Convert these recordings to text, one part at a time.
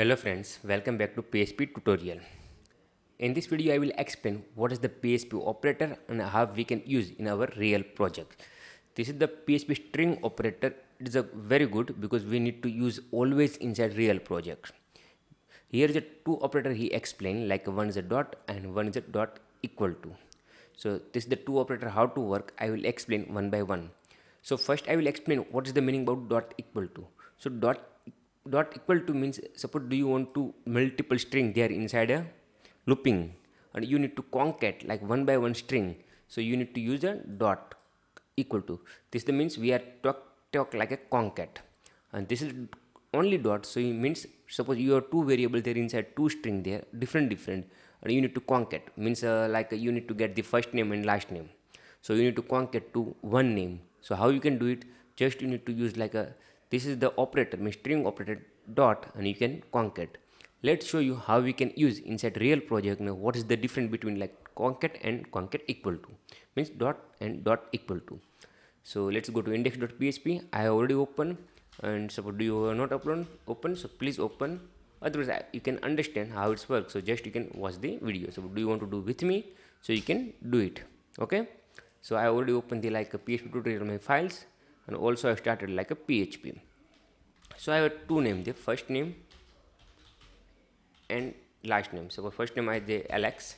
Hello friends, welcome back to PHP tutorial. In this video I will explain what is the PHP operator and how we can use in our real project. This is the PHP string operator. It is a very good because we need to use always inside real project. Here is a two operator he explained, like one is a dot and one is a dot equal to. So this is the two operator how to work. I will explain one by one. So first I will explain what is the meaning about dot equal to. So dot equal to means, suppose do you want to multiple string there inside a looping and you need to concat like one by one string, so you need to use a dot equal to. This the means we are talk like a concat, and this is only dot. So it means suppose you have two variable there inside two string there different and you need to concat means like you need to get the first name and last name, so you need to concat to one name. So how you can do it? Just you need to use like a, this is the operator means string operator dot and you can concat. Let's show you how we can use inside real project. Now what is the difference between like concat and concat equal to, means dot and dot equal to. So let's go to index.php. I have already opened, and suppose do you are not open, so please open, otherwise you can understand how it works. So just you can watch the video. So do you want to do with me, so you can do it. Okay, so I already opened the like a PHP tutorial my files, and also I started like a PHP. So I have two names, the first name and last name. So first name I say Alex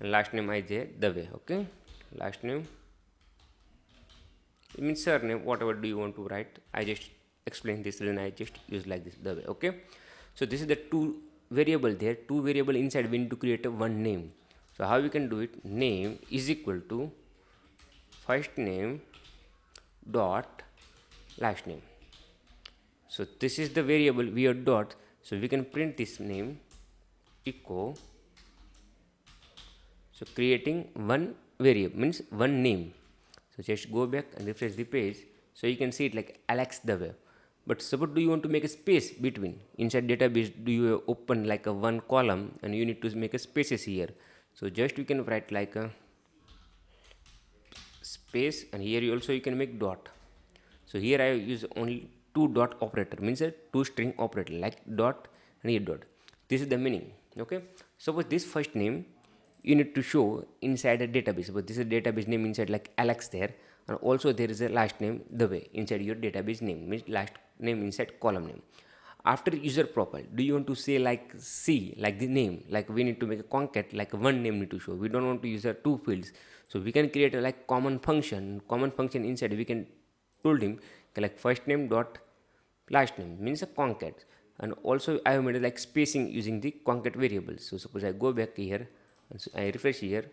and last name I say Dave. Okay, last name it means surname, whatever do you want to write. I just explain this, then I just use like this the way. Okay, so this is the two variable there, two variable inside we need to create a one name. So how we can do it? Name is equal to first name dot last name. So this is the variable we are dot, so we can print this name echo. So creating one variable means one name. So just go back and refresh the page, so you can see it like Alex Dave. But suppose do you want to make a space between inside database, do you open like a one column and you need to make a spaces here. So just you can write like a space, and here you also you can make dot. So here I use only two dot operator, means a two string operator like dot and here dot. This is the meaning. Okay, suppose this first name you need to show inside a database, but this is a database name inside like Alex there, and also there is a last name the way inside your database name, means last name inside column name. After user profile, do you want to say like C, like the name, like we need to make a concat, like one name need to show, we don't want to use a two fields. So we can create a like common function inside we can told him like first name dot last name means a concat, and also I have made a like spacing using the concat variable. So suppose I go back here and so I refresh here,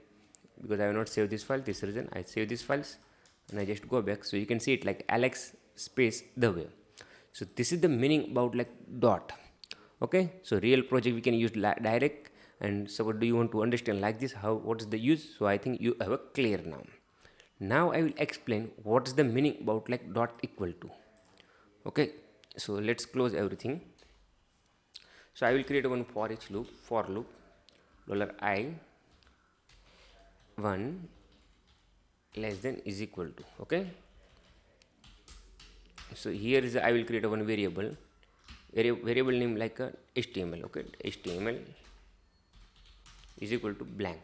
because I have not saved this file, this reason I save these files, and I just go back, so you can see it like Alex space the way. So this is the meaning about like dot. Okay, so real project we can use direct, and so what do you want to understand like this, how what is the use? So I think you have a clear now. Now I will explain what is the meaning about like dot equal to. Okay, so let's close everything. So I will create one for each loop, for loop $I 1 less than is equal to. Okay, so here is I will create a one variable name like a HTML. Okay, HTML is equal to blank.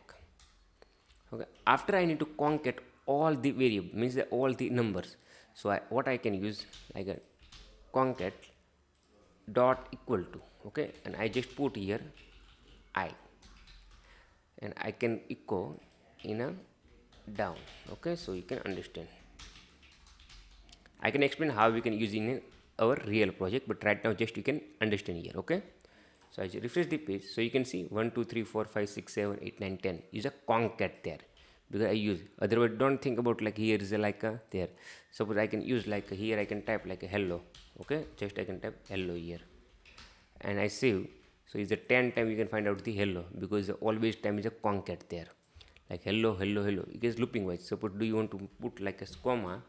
Okay, after I need to concat all the variable, means all the numbers. So what I can use like a concat dot equal to. Okay, and I just put here I, and I can echo in a down. Okay, so you can understand. I can explain how we can use in our real project, but right now just you can understand here. Okay, so I refresh the page, so you can see 1 2 3 4 5 6 7 8 9 10 is a concat there, because I use, otherwise don't think about like here is a like a there. Suppose I can use like here I can type like a hello. Okay, just I can type hello here and I save. So is a 10 time you can find out the hello, because always time is a concat there, like hello hello hello, it is looping wise. Suppose do you want to put like a comma,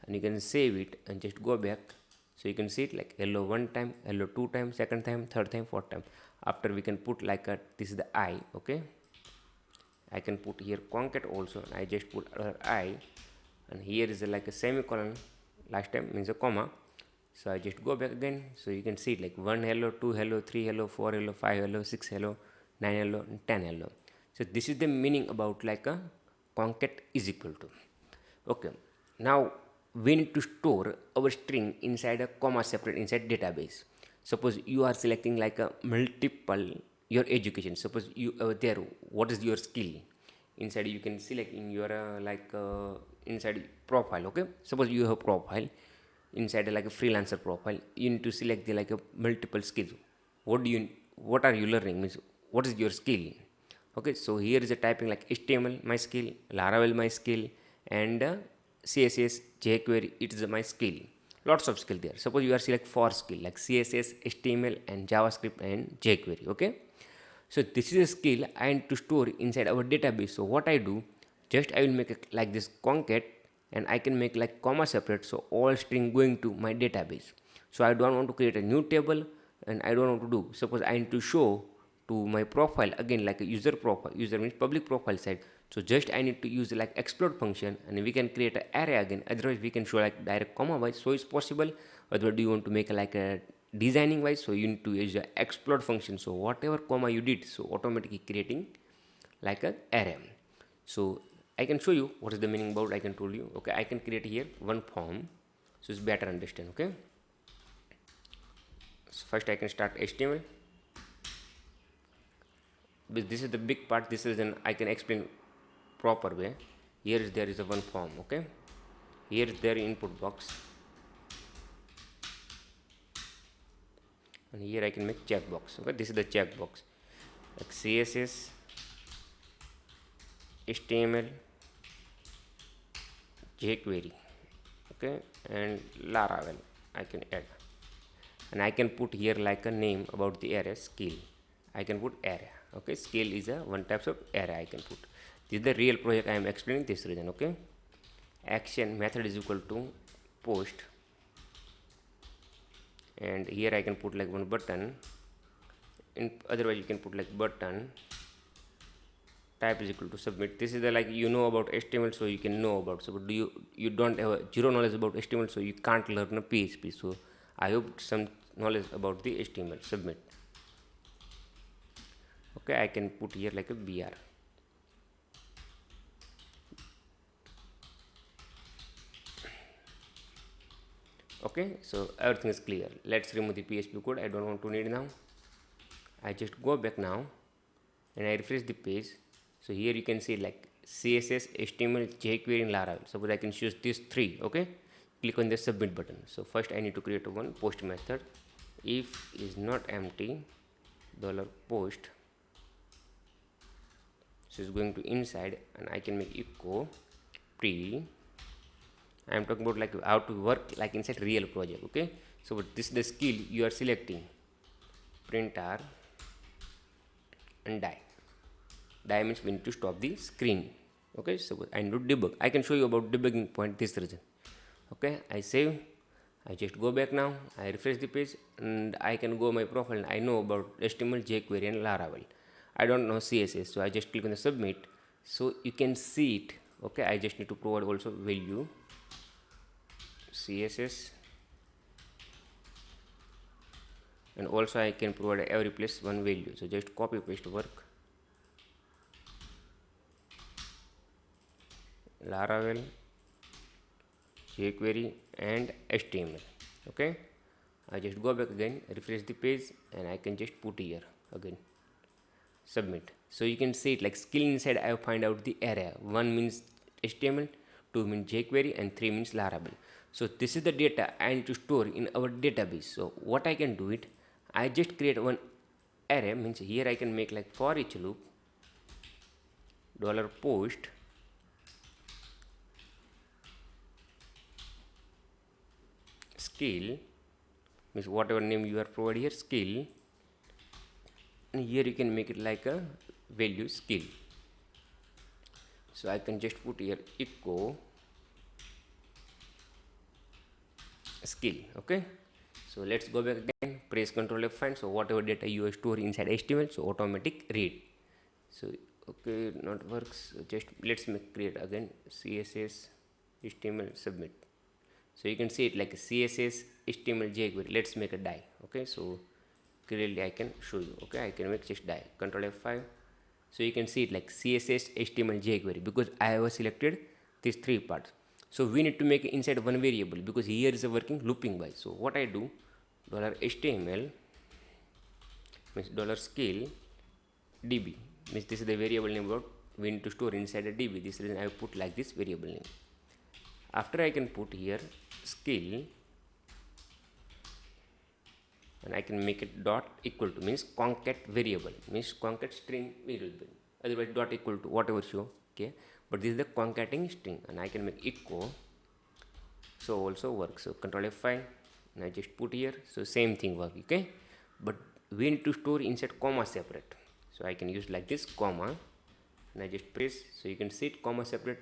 and you can save it and just go back, so you can see it like hello one time, hello two times, second time, third time, fourth time. After we can put like a, this is the I. Okay, I can put here concat also, and I just put I, and here is like a semicolon, last time means a comma, So I just go back again. So you can see it like 1 hello, 2 hello, 3 hello, 4 hello, 5 hello, 6 hello, 9 hello, and 10 hello. So this is the meaning about like a concat is equal to. Okay. Now we need to store our string inside a comma separate inside database. Suppose you are selecting like a multiple your education. Suppose you there, what is your skill? Inside you can select in your inside profile. Okay, suppose you have profile inside like a freelancer profile, you need to select the like a multiple skills. What are you learning means what is your skill? Okay, so here is a typing like HTML my skill, Laravel my skill, and CSS jQuery it is my skill. Lots of skill there. Suppose you are select for skill like CSS, HTML, and JavaScript and jQuery. Okay, so this is a skill I need to store inside our database. So what I do, just I will make it like this concat, and I can make like comma separate, so all string going to my database. So I don't want to create a new table, and I don't want to do, suppose I need to show to my profile again like a user profile, user means public profile side. So just I need to use like explode function, and we can create an array again. Otherwise we can show like direct comma wise, so it's possible. Otherwise do you want to make like a designing wise, so you need to use the explode function. So whatever comma you did, so automatically creating like a array. So I can show you what is the meaning about. I can told you. Okay, I can create here one form, so it's better understand. Okay, so first I can start HTML. But this is the big part. This is an I can explain proper way. Here is there is a one form. Okay, here is their input box, and here I can make checkbox. Okay, this is the checkbox like CSS, HTML, jQuery, okay, and Laravel I can add, and I can put here like a name about the array skill. I can put array. Okay, skill is a one types of array I can put. This is the real project I am explaining this reason. Okay, action method is equal to post, and here I can put like one button. In otherwise you can put like button type is equal to submit. This is the like you know about HTML, so you can know about. So do you don't have zero knowledge about HTML, so you can't learn a PHP. So I hope some knowledge about the HTML. Submit. Okay, I can put here like a BR. Okay, so everything is clear. Let's remove the PHP code. I don't want to need now. I just go back now and I refresh the page. So here you can see like CSS, HTML, jQuery, and Laravel. Suppose I can choose these three. Okay, click on the submit button. So first I need to create one post method. If is not empty, $post. So it's going to inside, and I can make echo pre. I am talking about like how to work like inside real project. Okay, so this is the skill you are selecting. Printer and die means we need to stop the screen. Okay, so I need to debug. I can show you about debugging point this reason. Okay, I save. I just go back now. I refresh the page, and I can go my profile. I know about HTML, jQuery, and Laravel. I don't know CSS, so I just click on the submit. So you can see it. Okay, I just need to provide also value CSS, and also I can provide every place one value. So just copy paste work. Laravel, jQuery, and HTML. Okay, I just go back again, refresh the page, and I can just put here again submit. So you can see it like skill inside. I find out the array. One means HTML, two means jQuery, and three means Laravel. So this is the data I need to store in our database. So what I can do it, I just create one array, means here I can make like for each loop $post skill, means whatever name you are provided here skill, and here you can make it like a value skill. So I can just put here echo skill. Okay, so let's go back again, press Ctrl F5. So whatever data you store inside HTML, so automatic read. So okay, not works. So just let's make create again CSS, HTML, submit. So you can see it like a CSS HTML jQuery. Let's make a die. Okay, so clearly I can show you. Okay, I can make just die. Control F5. So you can see it like CSS HTML jQuery because I have selected these three parts. So we need to make it inside one variable because here is a working looping by. So what I do, $HTML means $scale db means this is the variable name what we need to store inside a db. This reason I put like this variable name. After I can put here skill and I can make it dot equal to means concat variable means concat string variable, otherwise dot equal to whatever show. Okay, but this is the concatenating string and I can make echo, so also works. So control F5 and I just put here, so same thing work. Okay, but we need to store inside comma separate, so I can use like this comma and I just press, so you can see it comma separate.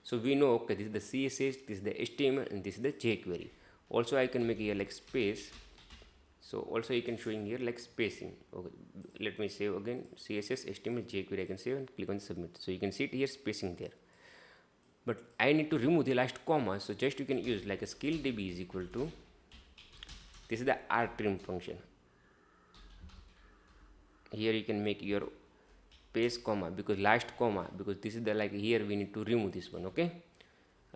So we know okay this is the CSS, this is the HTML and this is the jQuery. Also I can make here like space, so also you can showing here like spacing. Okay, let me save again CSS HTML jQuery. I can save and click on submit, so you can see it here spacing there, but I need to remove the last comma. So just you can use like a skill db is equal to, this is the rtrim function. Here you can make your space comma because last comma, because this is the like here we need to remove this one. Okay,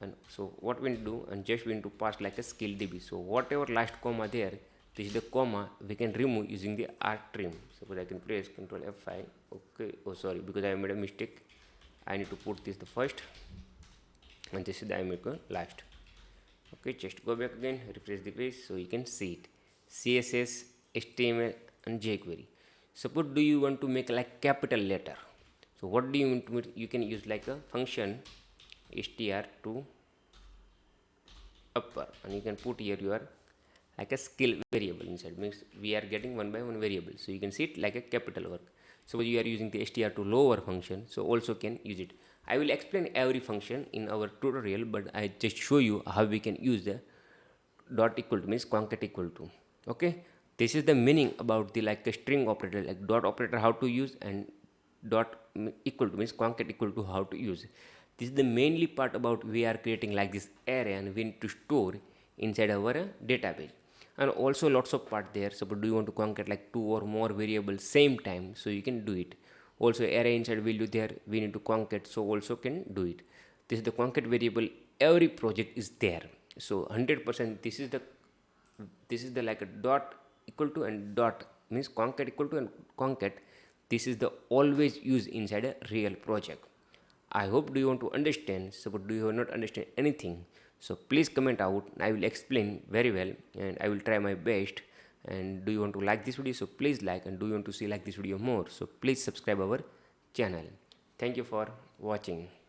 and so what we need to do, and just we need to pass like a skill db. So whatever last comma there, this is the comma we can remove using the rtrim. Suppose I can press control F5. Okay, oh sorry, because I made a mistake. I need to put this the first and this is the I make a last. Okay, just go back again, refresh the page, so you can see it CSS HTML and jQuery. Suppose do you want to make like capital letter, so what do you want to make? You can use like a function str to upper and you can put here your like a skill variable inside, means we are getting one by one variable, so you can see it like a capital work. So you are using the str to lower function, so also can use it. I will explain every function in our tutorial, but I just show you how we can use the dot equal to means concat equal to. Okay, this is the meaning about the like a string operator, like dot operator how to use, and dot equal to means concat equal to how to use. This is the mainly part about we are creating like this array and we need to store inside our database, and also lots of part there. Suppose do you want to concat like two or more variables same time, so you can do it. Also array inside value there we need to concat, so also can do it. This is the concat variable, every project is there. So 100% this is the like a dot equal to and dot means concat equal to and concat, this is the always use inside a real project. I hope do you want to understand. So do you not understand anything, so please comment out, I will explain very well and I will try my best. And do you want to like this video, so please like, and do you want to see like this video more, so please subscribe our channel. Thank you for watching.